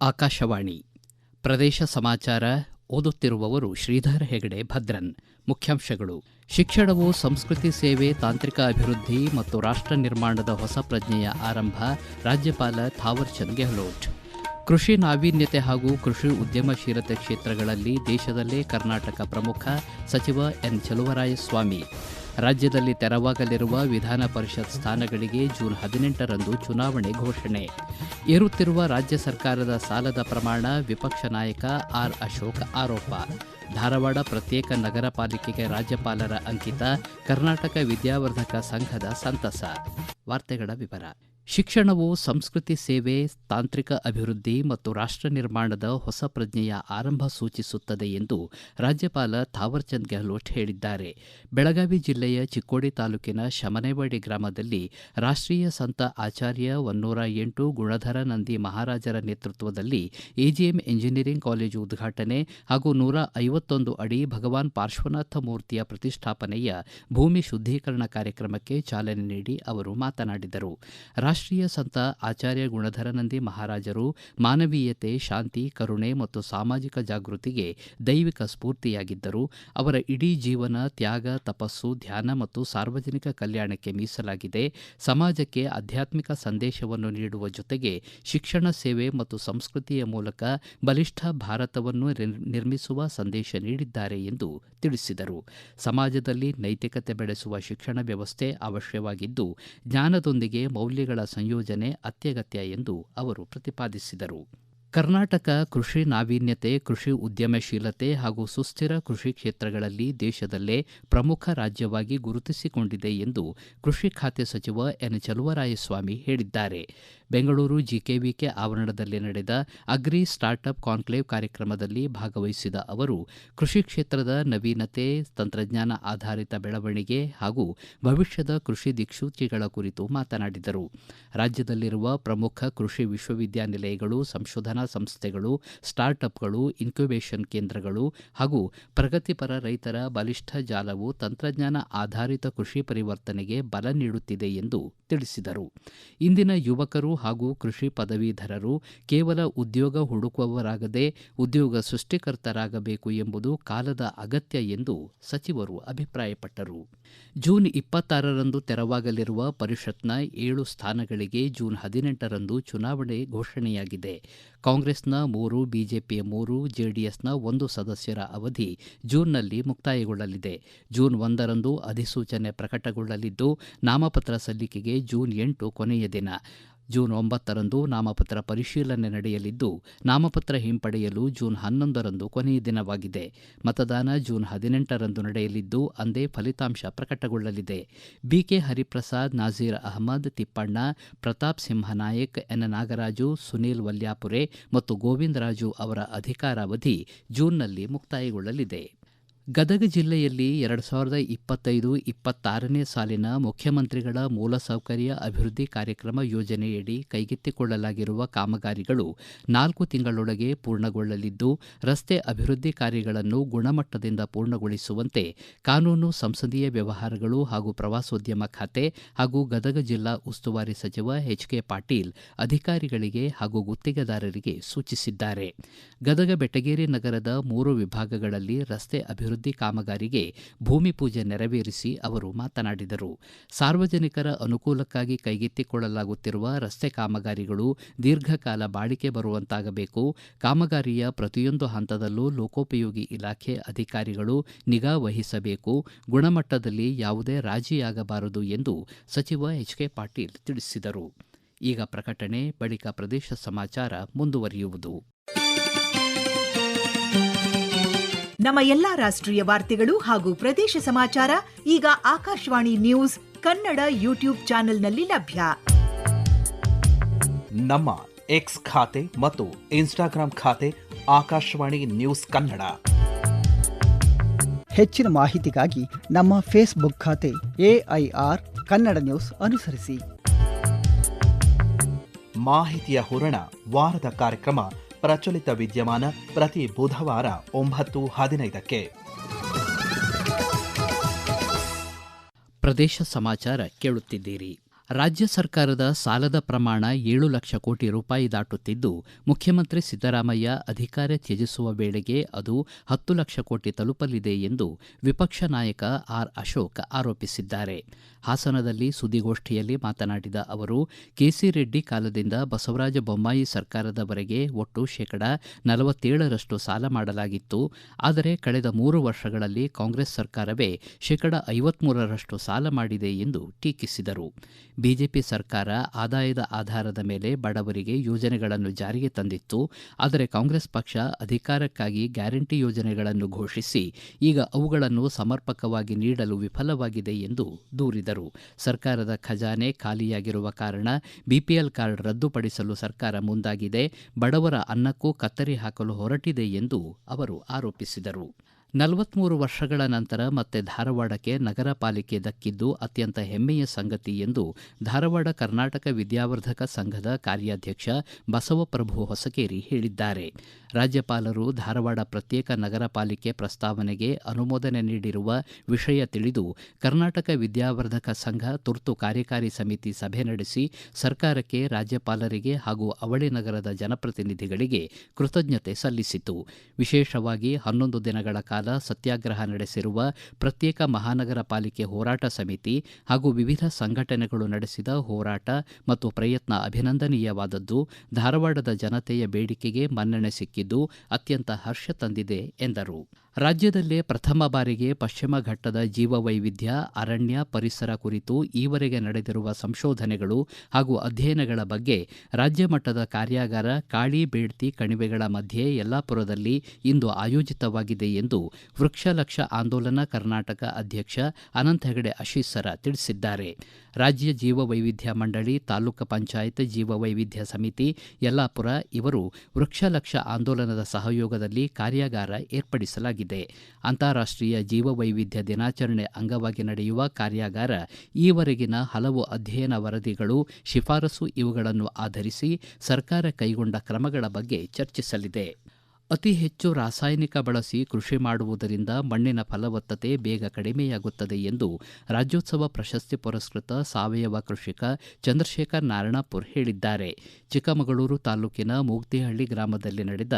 ಆಕಾಶವಾಣಿ ಪ್ರದೇಶ ಸಮಾಚಾರ ಓದುತ್ತಿರುವವರು ಶ್ರೀಧರ್ ಹೆಗಡೆ ಭದ್ರನ್. ಮುಖ್ಯಾಂಶಗಳು: ಶಿಕ್ಷಣವು ಸಂಸ್ಕೃತಿ ಸೇವೆ, ತಾಂತ್ರಿಕ ಅಭಿವೃದ್ಧಿ ಮತ್ತು ರಾಷ್ಟ್ರ ನಿರ್ಮಾಣದ ಹೊಸ ಪ್ರಜ್ಞೆಯ ಆರಂಭ. ರಾಜ್ಯಪಾಲ ಥಾವರ್ಚಂದ್ ಗೆಹ್ಲೋಟ್. ಕೃಷಿ ನಾವೀನ್ಯತೆ ಹಾಗೂ ಕೃಷಿ ಉದ್ಯಮಶೀಲತೆ ಕ್ಷೇತ್ರಗಳಲ್ಲಿ ದೇಶದಲ್ಲೇ ಕರ್ನಾಟಕ ಪ್ರಮುಖ. ಸಚಿವ ಎನ್ ಚಲುವರಾಯಸ್ವಾಮಿ. ರಾಜ್ಯದಲ್ಲಿ ತೆರವಾಗಲಿರುವ ವಿಧಾನ ಪರಿಷತ್ ಸ್ಥಾನಗಳಿಗೆ ಜೂನ್ 18ರಂದು ಚುನಾವಣೆ ಘೋಷಣೆ. ಏರುತ್ತಿರುವ ರಾಜ್ಯ ಸರ್ಕಾರದ ಸಾಲದ ಪ್ರಮಾಣ, ವಿಪಕ್ಷ ನಾಯಕ ಆರ್ ಅಶೋಕ್ ಆರೋಪ. ಧಾರವಾಡ ಪ್ರತ್ಯೇಕ ನಗರ ಪಾಲಿಕೆಗೆ ರಾಜ್ಯಪಾಲರ ಅಂಕಿತ. ಕರ್ನಾಟಕ ವಿದ್ಯಾವರ್ಧಕ ಸಂಘದ ಸಂತಸ. ವಾರ್ತೆಗಳ ವಿವರ. ಶಿಕ್ಷಣವು ಸಂಸ್ಕೃತಿ ಸೇವೆ, ತಾಂತ್ರಿಕ ಅಭಿವೃದ್ಧಿ ಮತ್ತು ರಾಷ್ಟ್ರ ನಿರ್ಮಾಣದ ಹೊಸ ಪ್ರಜ್ಞೆಯ ಆರಂಭ ಸೂಚಿಸುತ್ತದೆ ಎಂದು ರಾಜ್ಯಪಾಲ ಥಾವರ್ಚಂದ್ ಗೆಹ್ಲೋಟ್ ಹೇಳಿದ್ದಾರೆ. ಬೆಳಗಾವಿ ಜಿಲ್ಲೆಯ ಚಿಕ್ಕೋಡಿ ತಾಲೂಕಿನ ಶಮನೇವಾಡಿ ಗ್ರಾಮದಲ್ಲಿ ರಾಷ್ಟ್ರೀಯ ಸಂತ ಆಚಾರ್ಯ 108 ಗುಣಧರ ನಂದಿ ಮಹಾರಾಜರ ನೇತೃತ್ವದಲ್ಲಿ ಎಜಿಎಂ ಎಂಜಿನಿಯರಿಂಗ್ ಕಾಲೇಜು ಉದ್ಘಾಟನೆ ಹಾಗೂ 151 ಅಡಿ ಭಗವಾನ್ ಪಾರ್ಶ್ವನಾಥ ಮೂರ್ತಿಯ ಪ್ರತಿಷ್ಠಾಪನೆಯ ಭೂಮಿ ಶುದ್ದೀಕರಣ ಕಾರ್ಯಕ್ರಮಕ್ಕೆ ಚಾಲನೆ ನೀಡಿ ಅವರು ಮಾತನಾಡಿದರು. ರಾಷ್ಟ್ರೀಯ ಸಂತ ಆಚಾರ್ಯ ಗುಣಧರನಂದಿ ಮಹಾರಾಜರು ಮಾನವೀಯತೆ, ಶಾಂತಿ, ಕರುಣೆ ಮತ್ತು ಸಾಮಾಜಿಕ ಜಾಗೃತಿಗೆ ದೈವಿಕ ಸ್ಫೂರ್ತಿಯಾಗಿದ್ದರು. ಅವರ ಇಡೀ ಜೀವನ ತ್ಯಾಗ, ತಪಸ್ಸು, ಧ್ಯಾನ ಮತ್ತು ಸಾರ್ವಜನಿಕ ಕಲ್ಯಾಣಕ್ಕೆ ಮೀಸಲಾಗಿದೆ. ಸಮಾಜಕ್ಕೆ ಆಧ್ಯಾತ್ಮಿಕ ಸಂದೇಶವನ್ನು ನೀಡುವ ಜೊತೆಗೆ ಶಿಕ್ಷಣ ಸೇವೆ ಮತ್ತು ಸಂಸ್ಕೃತಿಯ ಮೂಲಕ ಬಲಿಷ್ಠ ಭಾರತವನ್ನು ನಿರ್ಮಿಸುವ ಸಂದೇಶ ನೀಡಿದ್ದಾರೆ ಎಂದು ತಿಳಿಸಿದರು. ಸಮಾಜದಲ್ಲಿ ನೈತಿಕತೆ ಬೆಳೆಸುವ ಶಿಕ್ಷಣ ವ್ಯವಸ್ಥೆ ಅವಶ್ಯವಾಗಿದ್ದು, ಜ್ಞಾನದೊಂದಿಗೆ ಮೌಲ್ಯಗಳ ಸಂಯೋಜನೆ ಅತ್ಯಗತ್ಯ ಎಂದು ಅವರು ಪ್ರತಿಪಾದಿಸಿದರು. ಕರ್ನಾಟಕ ಕೃಷಿ ನಾವೀನ್ಯತೆ, ಕೃಷಿ ಉದ್ಯಮಶೀಲತೆ ಹಾಗೂ ಸುಸ್ಥಿರ ಕೃಷಿ ಕ್ಷೇತ್ರಗಳಲ್ಲಿ ದೇಶದಲ್ಲೇ ಪ್ರಮುಖ ರಾಜ್ಯವಾಗಿ ಗುರುತಿಸಿಕೊಂಡಿದೆ ಎಂದು ಕೃಷಿ ಖಾತೆ ಸಚಿವ ಎನ್ ಚಲುವರಾಯಸ್ವಾಮಿ ಹೇಳಿದ್ದಾರೆ. ಬೆಂಗಳೂರು ಜಿಕೆವಿಕೆ ಆವರಣದಲ್ಲಿ ನಡೆದ ಅಗ್ರಿ ಸ್ಟಾರ್ಟ್ಅಪ್ ಕಾನ್ಕ್ಲೇವ್ ಕಾರ್ಯಕ್ರಮದಲ್ಲಿ ಭಾಗವಹಿಸಿದ ಅವರು ಕೃಷಿ ಕ್ಷೇತ್ರದ ನವೀನತೆ, ತಂತ್ರಜ್ಞಾನ ಆಧಾರಿತ ಬೆಳವಣಿಗೆ ಹಾಗೂ ಭವಿಷ್ಯದ ಕೃಷಿ ದಿಕ್ಸೂಚಿಗಳ ಕುರಿತು ಮಾತನಾಡಿದರು. ರಾಜ್ಯದಲ್ಲಿರುವ ಪ್ರಮುಖ ಕೃಷಿ ವಿಶ್ವವಿದ್ಯಾನಿಲಯಗಳು, ಸಂಶೋಧನಾ ಸಂಸ್ಥೆಗಳು, ಸ್ಟಾರ್ಟ್ಅಪ್ಗಳು, ಇನ್ಕ್ಯುಬೇಷನ್ ಕೇಂದ್ರಗಳು ಹಾಗೂ ಪ್ರಗತಿಪರ ರೈತರ ಬಲಿಷ್ಠ ಜಾಲವು ತಂತ್ರಜ್ಞಾನ ಆಧಾರಿತ ಕೃಷಿ ಪರಿವರ್ತನೆಗೆ ಬಲ ನೀಡುತ್ತಿದೆ ಎಂದು ತಿಳಿಸಿದರು. ಇಂದಿನ ಯುವಕರು ಹಾಗೂ ಕೃಷಿ ಪದವೀಧರರು ಕೇವಲ ಉದ್ಯೋಗ ಹುಡುಕುವವರಾಗದೆ ಉದ್ಯೋಗ ಸೃಷ್ಟಿಕರ್ತರಾಗಬೇಕು ಎಂಬುದು ಕಾಲದ ಅಗತ್ಯ ಎಂದು ಸಚಿವರು ಅಭಿಪ್ರಾಯಪಟ್ಟರು. ಜೂನ್ 26ರಂದು ತೆರವಾಗಲಿರುವ ಪರಿಷತ್ನ 7 ಸ್ಥಾನಗಳಿಗೆ ಜೂನ್ 18ರಂದು ಚುನಾವಣೆ ಘೋಷಣೆಯಾಗಿದೆ. ಕಾಂಗ್ರೆಸ್ನ 3, ಬಿಜೆಪಿಯ 3, ಜೆಡಿಎಸ್ನ 1 ಸದಸ್ಯರ ಅವಧಿ ಜೂನ್ನಲ್ಲಿ ಮುಕ್ತಾಯಗೊಳ್ಳಲಿದೆ. ಜೂನ್ 1ರಂದು ಅಧಿಸೂಚನೆ ಪ್ರಕಟಗೊಳ್ಳಲಿದ್ದು, ನಾಮಪತ್ರ ಸಲ್ಲಿಕೆಗೆ ಜೂನ್ 8 ಕೊನೆಯ ದಿನ. ಜೂನ್ 9ರಂದು ನಾಮಪತ್ರ ಪರಿಶೀಲನೆ ನಡೆಯಲಿದ್ದು, ನಾಮಪತ್ರ ಹಿಂಪಡೆಯಲು ಜೂನ್ 11ರಂದು ಕೊನೆಯ ದಿನವಾಗಿದೆ. ಮತದಾನ ಜೂನ್ 18ರಂದು ನಡೆಯಲಿದ್ದು, ಅಂದೇ ಫಲಿತಾಂಶ ಪ್ರಕಟಗೊಳ್ಳಲಿದೆ. ಬಿಕೆ ಹರಿಪ್ರಸಾದ್, ನಾಜೀರ್ ಅಹಮದ್, ತಿಪ್ಪಣ್ಣ, ಪ್ರತಾಪ್ ಸಿಂಹನಾಯಕ್, ಎನ್ ನಾಗರಾಜು, ಸುನೀಲ್ ವಲ್ಯಾಪುರೆ ಮತ್ತು ಗೋವಿಂದರಾಜು ಅವರ ಅಧಿಕಾರಾವಧಿ ಜೂನ್ನಲ್ಲಿ ಮುಕ್ತಾಯಗೊಳ್ಳಲಿದೆ. ಗದಗ ಜಿಲ್ಲೆಯಲ್ಲಿ 2025-26ನೇ ಸಾಲಿನ ಮುಖ್ಯಮಂತ್ರಿಗಳ ಮೂಲಸೌಕರ್ಯ ಅಭಿವೃದ್ಧಿ ಕಾರ್ಯಕ್ರಮ ಯೋಜನೆಯಡಿ ಕೈಗೆತ್ತಿಕೊಳ್ಳಲಾಗಿರುವ ಕಾಮಗಾರಿಗಳು 4 ತಿಂಗಳೊಳಗೆ ಪೂರ್ಣಗೊಳ್ಳಲಿದ್ದು, ರಸ್ತೆ ಅಭಿವೃದ್ಧಿ ಕಾರ್ಯಗಳನ್ನು ಗುಣಮಟ್ಟದಿಂದ ಪೂರ್ಣಗೊಳಿಸುವಂತೆ ಕಾನೂನು, ಸಂಸದೀಯ ವ್ಯವಹಾರಗಳು ಹಾಗೂ ಪ್ರವಾಸೋದ್ಯಮ ಖಾತೆ ಹಾಗೂ ಗದಗ ಜಿಲ್ಲಾ ಉಸ್ತುವಾರಿ ಸಚಿವ ಎಚ್.ಕೆ. ಪಾಟೀಲ್ ಅಧಿಕಾರಿಗಳಿಗೆ ಹಾಗೂ ಗುತ್ತಿಗೆದಾರರಿಗೆ ಸೂಚಿಸಿದ್ದಾರೆ. ಗದಗ ಬೆಟಗೇರಿ ನಗರದ 3 ವಿಭಾಗಗಳಲ್ಲಿ ರಸ್ತೆ ಅಭಿವೃದ್ಧಿ ಕಾಮಗಾರಿಗೆ ಭೂಮಿ ಪೂಜೆ ನೆರವೇರಿಸಿ ಅವರು ಮಾತನಾಡಿದರು. ಸಾರ್ವಜನಿಕರ ಅನುಕೂಲಕ್ಕಾಗಿ ಕೈಗೆತ್ತಿಕೊಳ್ಳಲಾಗುತ್ತಿರುವ ರಸ್ತೆ ಕಾಮಗಾರಿಗಳು ದೀರ್ಘಕಾಲ ಬಾಳಿಕೆ ಬರುವಂತಾಗಬೇಕು. ಕಾಮಗಾರಿಯ ಪ್ರತಿಯೊಂದು ಹಂತದಲ್ಲೂ ಲೋಕೋಪಯೋಗಿ ಇಲಾಖೆ ಅಧಿಕಾರಿಗಳು ನಿಗಾ ವಹಿಸಬೇಕು. ಗುಣಮಟ್ಟದಲ್ಲಿ ಯಾವುದೇ ರಾಜಿಯಾಗಬಾರದು ಎಂದು ಸಚಿವ ಎಚ್.ಕೆ. ಪಾಟೀಲ್ ತಿಳಿಸಿದರು. ಈಗ ಪ್ರಕಟಣೆ, ಬಳಿಕ ಪ್ರದೇಶ ಸಮಾಚಾರ ಮುಂದುವರಿಯುವುದು. ನಮ್ಮ ಎಲ್ಲಾ ರಾಷ್ಟ್ರೀಯ ವಾರ್ತೆಗಳು ಹಾಗೂ ಪ್ರದೇಶ ಸಮಾಚಾರ ಈಗ ಆಕಾಶವಾಣಿ ನ್ಯೂಸ್ ಕನ್ನಡ ಯೂಟ್ಯೂಬ್ ಚಾನೆಲ್ನಲ್ಲಿ ಲಭ್ಯ. ನಮ್ಮ ಎಕ್ಸ್ ಖಾತೆ ಮತ್ತು ಇನ್ಸ್ಟಾಗ್ರಾಂ ಖಾತೆ ಆಕಾಶವಾಣಿ ನ್ಯೂಸ್ ಕನ್ನಡ. ಹೆಚ್ಚಿನ ಮಾಹಿತಿಗಾಗಿ ನಮ್ಮ ಫೇಸ್ಬುಕ್ ಖಾತೆ AIR ಕನ್ನಡ ನ್ಯೂಸ್ ಅನುಸರಿಸಿ. ಮಾಹಿತಿಯ ಹೂರಣ, ವಾರದ ಕಾರ್ಯಕ್ರಮ ಪ್ರಚಲಿತ ವಿದ್ಯಮಾನ ಪ್ರತಿ ಬುಧವಾರ 9:15ಕ್ಕೆ. ಪ್ರದೇಶ ಸಮಾಚಾರ ಕೇಳುತ್ತಿದ್ದೀರಿ. ರಾಜ್ಯ ಸರ್ಕಾರದ ಸಾಲದ ಪ್ರಮಾಣ 7 ಲಕ್ಷ ಕೋಟಿ ರೂಪಾಯಿ ದಾಟುತ್ತಿದ್ದು, ಮುಖ್ಯಮಂತ್ರಿ ಸಿದ್ದರಾಮಯ್ಯ ಅಧಿಕಾರ ತ್ಯಜಿಸುವ ವೇಳೆಗೆ ಅದು 10 ಲಕ್ಷ ಕೋಟಿ ತಲುಪಲಿದೆ ಎಂದು ವಿಪಕ್ಷ ನಾಯಕ ಆರ್ ಅಶೋಕ್ ಆರೋಪಿಸಿದ್ದಾರೆ. ಹಾಸನದಲ್ಲಿ ಸುದ್ದಿಗೋಷ್ಠಿಯಲ್ಲಿ ಮಾತನಾಡಿದ ಅವರು, ಕೆಸಿ ರೆಡ್ಡಿ ಕಾಲದಿಂದ ಬಸವರಾಜ ಬೊಮ್ಮಾಯಿ ಸರ್ಕಾರದವರೆಗೆ ಒಟ್ಟು ಶೇಕಡಾ 47ರಷ್ಟು ಸಾಲ ಮಾಡಲಾಗಿತ್ತು. ಆದರೆ ಕಳೆದ 3 ವರ್ಷಗಳಲ್ಲಿ ಕಾಂಗ್ರೆಸ್ ಸರ್ಕಾರವೇ ಶೇಕಡಾ 53ರಷ್ಟು ಸಾಲ ಮಾಡಿದೆ ಎಂದು ಟೀಕಿಸಿದರು. ಬಿಜೆಪಿ ಸರ್ಕಾರ ಆದಾಯದ ಆಧಾರದ ಮೇಲೆ ಬಡವರಿಗೆ ಯೋಜನೆಗಳನ್ನು ಜಾರಿಗೆ ತಂದಿತ್ತು. ಆದರೆ ಕಾಂಗ್ರೆಸ್ ಪಕ್ಷ ಅಧಿಕಾರಕ್ಕಾಗಿ ಗ್ಯಾರಂಟಿ ಯೋಜನೆಗಳನ್ನು ಘೋಷಿಸಿ ಈಗ ಅವುಗಳನ್ನು ಸಮರ್ಪಕವಾಗಿ ನೀಡಲು ವಿಫಲವಾಗಿದೆ ಎಂದು ದೂರಿದರು. ಸರ್ಕಾರದ ಖಜಾನೆ ಖಾಲಿಯಾಗಿರುವ ಕಾರಣ ಬಿಪಿಎಲ್ ಕಾರ್ಡ್ ರದ್ದುಪಡಿಸಲು ಸರ್ಕಾರ ಮುಂದಾಗಿದೆ, ಬಡವರ ಅನ್ನಕ್ಕೂ ಕತ್ತರಿ ಹಾಕಲು ಹೊರಟಿದೆ ಎಂದು ಅವರು ಆರೋಪಿಸಿದರು. 43 ವರ್ಷಗಳ ನಂತರ ಮತ್ತೆ ಧಾರವಾಡಕ್ಕೆ ನಗರ ಪಾಲಿಕೆ ದಕ್ಕಿದ್ದು ಅತ್ಯಂತ ಹೆಮ್ಮೆಯ ಸಂಗತಿ ಎಂದು ಧಾರವಾಡ ಕರ್ನಾಟಕ ವಿದ್ಯಾವರ್ಧಕ ಸಂಘದ ಕಾರ್ಯಾಧ್ಯಕ್ಷ ಬಸವಪ್ರಭು ಹೊಸಕೇರಿ ಹೇಳಿದ್ದಾರೆ. ರಾಜ್ಯಪಾಲರು ಧಾರವಾಡ ಪ್ರತ್ಯೇಕ ನಗರ ಪಾಲಿಕೆ ಪ್ರಸ್ತಾವನೆಗೆ ಅನುಮೋದನೆ ನೀಡಿರುವ ವಿಷಯ ತಿಳಿದು ಕರ್ನಾಟಕ ವಿದ್ಯಾವರ್ಧಕ ಸಂಘ ತುರ್ತು ಕಾರ್ಯಕಾರಿ ಸಮಿತಿ ಸಭೆ ನಡೆಸಿ ಸರ್ಕಾರಕ್ಕೆ, ರಾಜ್ಯಪಾಲರಿಗೆ ಹಾಗೂ ಅವಳಿ ನಗರದ ಜನಪ್ರತಿನಿಧಿಗಳಿಗೆ ಕೃತಜ್ಞತೆ ಸಲ್ಲಿಸಿತು. ವಿಶೇಷವಾಗಿ 11 ದಿನಗಳ ಕಾಲ ಸತ್ಯಾಗ್ರಹ ನಡೆಸಿರುವ ಪ್ರತ್ಯೇಕ ಮಹಾನಗರ ಪಾಲಿಕೆ ಹೋರಾಟ ಸಮಿತಿ ಹಾಗೂ ವಿವಿಧ ಸಂಘಟನೆಗಳು ನಡೆಸಿದ ಹೋರಾಟ ಮತ್ತು ಪ್ರಯತ್ನ ಅಭಿನಂದನೀಯವಾದದ್ದು. ಧಾರವಾಡದ ಜನತೆಯ ಬೇಡಿಕೆಗೆ ಮನ್ನಣೆ ಸಿಕ್ಕಿದ್ದು ಅತ್ಯಂತ ಹರ್ಷ ತಂದಿದೆ ಎಂದರು. ರಾಜ್ಯದಲ್ಲೇ ಪ್ರಥಮ ಬಾರಿಗೆ ಪಶ್ಚಿಮ ಘಟ್ಟದ ಜೀವವೈವಿಧ್ಯ, ಅರಣ್ಯ, ಪರಿಸರ ಕುರಿತು ಈವರೆಗೆ ನಡೆದಿರುವ ಸಂಶೋಧನೆಗಳು ಹಾಗೂ ಅಧ್ಯಯನಗಳ ಬಗ್ಗೆ ರಾಜ್ಯ ಮಟ್ಟದ ಕಾರ್ಯಾಗಾರ ಕಾಳಿ ಬೇಡ್ತಿ ಕಣಿವೆಗಳ ಮಧ್ಯೆ ಯಲ್ಲಾಪುರದಲ್ಲಿ ಇಂದು ಆಯೋಜಿತವಾಗಿದೆ ಎಂದು ವೃಕ್ಷ ಲಕ್ಷ ಆಂದೋಲನ ಕರ್ನಾಟಕ ಅಧ್ಯಕ್ಷ ಅನಂತ ಹೆಗಡೆ ಅಶೀಸರ ತಿಳಿಸಿದ್ದಾರೆ. ರಾಜ್ಯ ಜೀವವೈವಿಧ್ಯ ಮಂಡಳಿ, ತಾಲೂಕು ಪಂಚಾಯತ್ ಜೀವವೈವಿಧ್ಯ ಸಮಿತಿ ಯಲ್ಲಾಪುರ ಇವರು ವೃಕ್ಷ ಲಕ್ಷ ಆಂದೋಲನದ ಸಹಯೋಗದಲ್ಲಿ ಕಾರ್ಯಾಗಾರ ಏರ್ಪಡಿಸಲಾಗಿದೆ. ಅಂತಾರಾಷ್ಟ್ರೀಯ ಜೀವವೈವಿಧ್ಯ ದಿನಾಚರಣೆ ಅಂಗವಾಗಿ ನಡೆಯುವ ಕಾರ್ಯಾಗಾರ ಈವರೆಗಿನ ಹಲವು ಅಧ್ಯಯನ ವರದಿಗಳು, ಶಿಫಾರಸು ಇವುಗಳನ್ನು ಆಧರಿಸಿ ಸರ್ಕಾರ ಕೈಗೊಂಡ ಕ್ರಮಗಳ ಬಗ್ಗೆ ಚರ್ಚಿಸಲಿದೆ. ಅತಿ ಹೆಚ್ಚು ರಾಸಾಯನಿಕ ಬಳಸಿ ಕೃಷಿ ಮಾಡುವುದರಿಂದ ಮಣ್ಣಿನ ಫಲವತ್ತತೆ ಬೇಗ ಕಡಿಮೆಯಾಗುತ್ತದೆ ಎಂದು ರಾಜ್ಯೋತ್ಸವ ಪ್ರಶಸ್ತಿ ಪುರಸ್ಕೃತ ಸಾವಯವ ಕೃಷಿಕ ಚಂದ್ರಶೇಖರ್ ನಾರಾಯಣಪುರ್ ಹೇಳಿದ್ದಾರೆ. ಚಿಕ್ಕಮಗಳೂರು ತಾಲೂಕಿನ ಮೂಗ್ತಿಹಳ್ಳಿ ಗ್ರಾಮದಲ್ಲಿ ನಡೆದ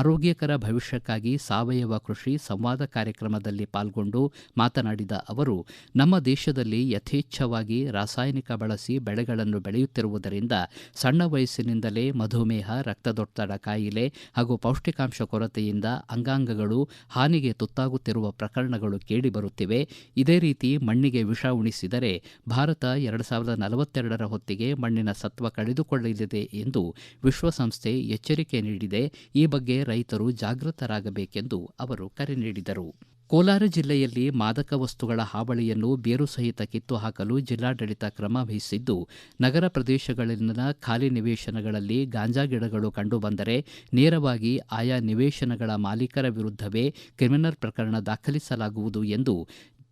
ಆರೋಗ್ಯಕರ ಭವಿಷ್ಯಕ್ಕಾಗಿ ಸಾವಯವ ಕೃಷಿ ಸಂವಾದ ಕಾರ್ಯಕ್ರಮದಲ್ಲಿ ಪಾಲ್ಗೊಂಡು ಮಾತನಾಡಿದ ಅವರು, ನಮ್ಮ ದೇಶದಲ್ಲಿ ಯಥೇಚ್ಛವಾಗಿ ರಾಸಾಯನಿಕ ಬಳಸಿ ಬೆಳೆಗಳನ್ನು ಬೆಳೆಯುತ್ತಿರುವುದರಿಂದ ಸಣ್ಣ ವಯಸ್ಸಿನಿಂದಲೇ ಮಧುಮೇಹ, ರಕ್ತದೊತ್ತಡ ಕಾಯಿಲೆ ಹಾಗೂ ಪೌಷ್ಟಿಕಾಂಶ ಕೊರತೆಯಿಂದ ಅಂಗಾಂಗಗಳು ಹಾನಿಗೆ ತುತ್ತಾಗುತ್ತಿರುವ ಪ್ರಕರಣಗಳು ಕೇಳಿಬರುತ್ತಿವೆ. ಇದೇ ರೀತಿ ಮಣ್ಣಿಗೆ ವಿಷ ಉಣಿಸಿದರೆ ಭಾರತ 2042ರ ಹೊತ್ತಿಗೆ ಮಣ್ಣಿನ ಸತ್ವ ಕಳೆದುಕೊಳ್ಳಲಿದೆ ಎಂದು ವಿಶ್ವಸಂಸ್ಥೆ ಎಚ್ಚರಿಕೆ ನೀಡಿದೆ. ಈ ಬಗ್ಗೆ ರೈತರು ಜಾಗೃತರಾಗಬೇಕೆಂದು ಅವರು ಕರೆ ನೀಡಿದರು. ಕೋಲಾರ ಜಿಲ್ಲೆಯಲ್ಲಿ ಮಾದಕ ವಸ್ತುಗಳ ಹಾವಳಿಯನ್ನು ಬೇರು ಸಹಿತ ಕಿತ್ತು ಹಾಕಲು ಜಿಲ್ಲಾಡಳಿತ ಕ್ರಮ ವಹಿಸಿದ್ದು, ನಗರ ಪ್ರದೇಶಗಳಲ್ಲಿನ ಖಾಲಿ ನಿವೇಶನಗಳಲ್ಲಿ ಗಾಂಜಾ ಗಿಡಗಳು ಕಂಡುಬಂದರೆ ನೇರವಾಗಿ ಆಯಾ ನಿವೇಶನಗಳ ಮಾಲೀಕರ ವಿರುದ್ಧವೇ ಕ್ರಿಮಿನಲ್ ಪ್ರಕರಣ ದಾಖಲಿಸಲಾಗುವುದು ಎಂದು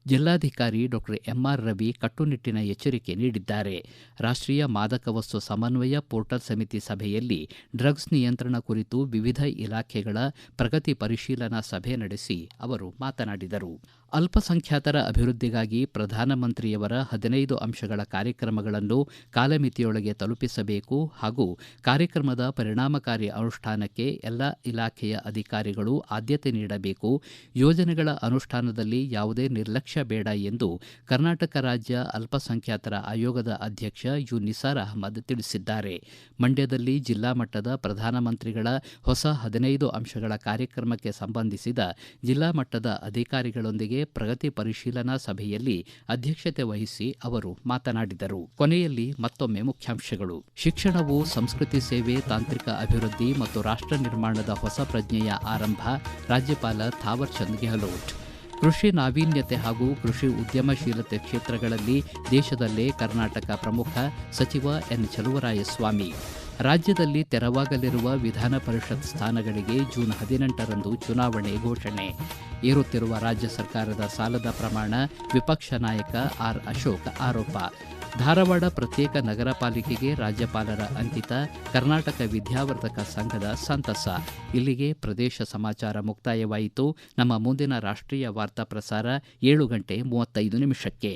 ಜಿಲ್ಲಾಧಿಕಾರಿ ಡಾಕ್ಟರ್ ಎಂಆರ್ ರವಿ ಕಟ್ಟುನಿಟ್ಟಿನ ಎಚ್ಚರಿಕೆ ನೀಡಿದ್ದಾರೆ. ರಾಷ್ಟ್ರೀಯ ಮಾದಕ ವಸ್ತು ಸಮನ್ವಯ ಪೋರ್ಟಲ್ ಸಮಿತಿ ಸಭೆಯಲ್ಲಿ ಡ್ರಗ್ಸ್ ನಿಯಂತ್ರಣ ಕುರಿತು ವಿವಿಧ ಇಲಾಖೆಗಳ ಪ್ರಗತಿ ಪರಿಶೀಲನಾ ಸಭೆ ನಡೆಸಿ ಅವರು ಮಾತನಾಡಿದರು. ಅಲ್ಪಸಂಖ್ಯಾತರ ಅಭಿವೃದ್ಧಿಗಾಗಿ ಪ್ರಧಾನಮಂತ್ರಿಯವರ 15 ಅಂಶಗಳ ಕಾರ್ಯಕ್ರಮಗಳನ್ನು ಕಾಲಮಿತಿಯೊಳಗೆ ತಲುಪಿಸಬೇಕು ಹಾಗೂ ಕಾರ್ಯಕ್ರಮದ ಪರಿಣಾಮಕಾರಿ ಅನುಷ್ಠಾನಕ್ಕೆ ಎಲ್ಲ ಇಲಾಖೆಯ ಅಧಿಕಾರಿಗಳು ಆದ್ಯತೆ ನೀಡಬೇಕು. ಯೋಜನೆಗಳ ಅನುಷ್ಠಾನದಲ್ಲಿ ಯಾವುದೇ ನಿರ್ಲಕ್ಷ್ಯ ಬೇಡ ಎಂದು ಕರ್ನಾಟಕ ರಾಜ್ಯ ಅಲ್ಪಸಂಖ್ಯಾತರ ಆಯೋಗದ ಅಧ್ಯಕ್ಷ ಯು ನಿಸಾರ್ ಅಹಮದ್ ತಿಳಿಸಿದ್ದಾರೆ. ಮಂಡ್ಯದಲ್ಲಿ ಜಿಲ್ಲಾ ಮಟ್ಟದ ಪ್ರಧಾನಮಂತ್ರಿಗಳ ಹೊಸ 15 ಅಂಶಗಳ ಕಾರ್ಯಕ್ರಮಕ್ಕೆ ಸಂಬಂಧಿಸಿದ ಜಿಲ್ಲಾ ಮಟ್ಟದ ಅಧಿಕಾರಿಗಳೊಂದಿಗೆ ಪ್ರಗತಿ ಪರಿಶೀಲನಾ ಸಭೆಯಲ್ಲಿ ಅಧ್ಯಕ್ಷತೆ ವಹಿಸಿ ಅವರು ಮಾತನಾಡಿದರು. ಕೊನೆಯಲ್ಲಿ ಮತ್ತೊಮ್ಮೆ ಮುಖ್ಯಾಂಶಗಳು. ಶಿಕ್ಷಣವು ಸಂಸ್ಕೃತಿ ಸೇವೆ, ತಾಂತ್ರಿಕ ಅಭಿವೃದ್ಧಿ ಮತ್ತು ರಾಷ್ಟ್ರ ನಿರ್ಮಾಣದ ಹೊಸ ಪ್ರಜ್ಞೆಯ ಆರಂಭ, ರಾಜ್ಯಪಾಲ ಥಾವರ್ ಚಂದ್ ಗೆಹ್ಲೋಟ್. ಕೃಷಿ ನಾವೀನ್ಯತೆ ಹಾಗೂ ಕೃಷಿ ಉದ್ಯಮಶೀಲತೆ ಕ್ಷೇತ್ರಗಳಲ್ಲಿ ದೇಶದಲ್ಲೇ ಕರ್ನಾಟಕ ಪ್ರಮುಖ, ಸಚಿವ ಎನ್ ಚಲುವರಾಯಸ್ವಾಮಿ. ರಾಜ್ಯದಲ್ಲಿ ತೆರವಾಗಲಿರುವ ವಿಧಾನ ಪರಿಷತ್ ಸ್ಥಾನಗಳಿಗೆ ಜೂನ್ 18ರಂದು ಚುನಾವಣೆ ಘೋಷಣೆ. ಏರುತ್ತಿರುವ ರಾಜ್ಯ ಸರ್ಕಾರದ ಸಾಲದ ಪ್ರಮಾಣ, ವಿಪಕ್ಷ ನಾಯಕ ಆರ್ ಅಶೋಕ್ ಆರೋಪ. ಧಾರವಾಡ ಪ್ರತ್ಯೇಕ ನಗರ ಪಾಲಿಕೆಗೆ ರಾಜ್ಯಪಾಲರ ಅಂಕಿತ, ಕರ್ನಾಟಕ ವಿದ್ಯಾವರ್ಧಕ ಸಂಘದ ಸಂತಸ. ಇಲ್ಲಿಗೆ ಪ್ರದೇಶ ಸಮಾಚಾರ ಮುಕ್ತಾಯವಾಯಿತು. ನಮ್ಮ ಮುಂದಿನ ರಾಷ್ಟ್ರೀಯ ವಾರ್ತಾ ಪ್ರಸಾರ 7:35 ನಿಮಿಷಕ್ಕೆ.